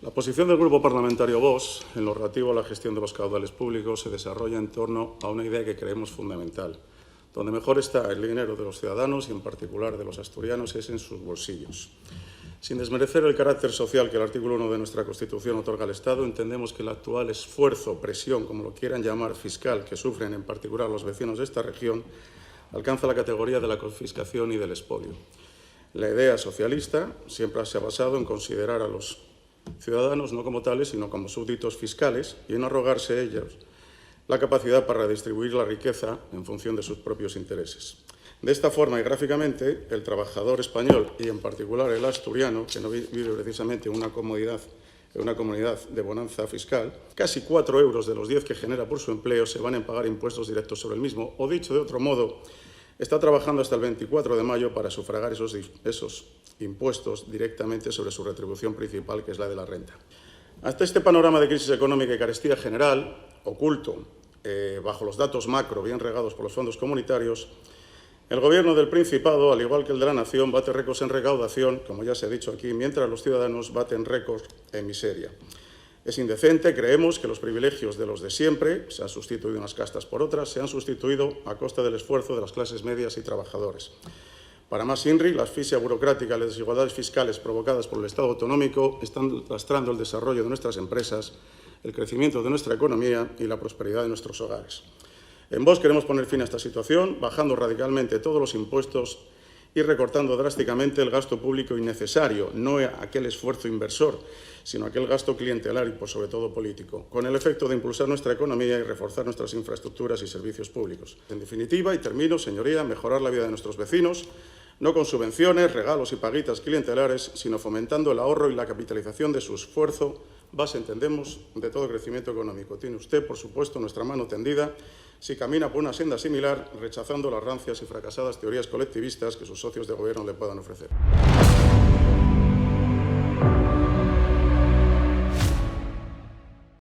La posición del Grupo Parlamentario Vox, en lo relativo a la gestión de los caudales públicos, se desarrolla en torno a una idea que creemos fundamental. Donde mejor está el dinero de los ciudadanos y, en particular, de los asturianos, es en sus bolsillos. Sin desmerecer el carácter social que el artículo 1 de nuestra Constitución otorga al Estado, entendemos que el actual esfuerzo, presión, como lo quieran llamar, fiscal, que sufren en particular los vecinos de esta región, alcanza la categoría de la confiscación y del expolio. La idea socialista siempre se ha basado en considerar a los ciudadanos no como tales, sino como súbditos fiscales y en arrogarse ellos la capacidad para redistribuir la riqueza en función de sus propios intereses. De esta forma y gráficamente, el trabajador español y en particular el asturiano, que no vive precisamente en una comunidad de bonanza fiscal, casi 4 euros de los 10 que genera por su empleo se van a pagar impuestos directos sobre el mismo, o dicho de otro modo, está trabajando hasta el 24 de mayo para sufragar esos impuestos directamente sobre su retribución principal, que es la de la renta. Ante este panorama de crisis económica y carestía general, oculto bajo los datos macro bien regados por los fondos comunitarios, el Gobierno del Principado, al igual que el de la Nación, bate récords en recaudación, como ya se ha dicho aquí, mientras los ciudadanos baten récords en miseria. Es indecente, creemos, que los privilegios de los de siempre, se han sustituido unas castas por otras, se han sustituido a costa del esfuerzo de las clases medias y trabajadores. Para más INRI, la asfixia burocrática y las desigualdades fiscales provocadas por el Estado autonómico están lastrando el desarrollo de nuestras empresas, el crecimiento de nuestra economía y la prosperidad de nuestros hogares. En Vox queremos poner fin a esta situación, bajando radicalmente todos los impuestos y recortando drásticamente el gasto público innecesario, no aquel esfuerzo inversor, sino aquel gasto clientelar y, por sobre todo, político, con el efecto de impulsar nuestra economía y reforzar nuestras infraestructuras y servicios públicos. En definitiva, y termino, señoría, mejorar la vida de nuestros vecinos, no con subvenciones, regalos y paguitas clientelares, sino fomentando el ahorro y la capitalización de su esfuerzo, base, entendemos, de todo crecimiento económico. Tiene usted, por supuesto, nuestra mano tendida si camina por una senda similar, rechazando las rancias y fracasadas teorías colectivistas que sus socios de gobierno le puedan ofrecer.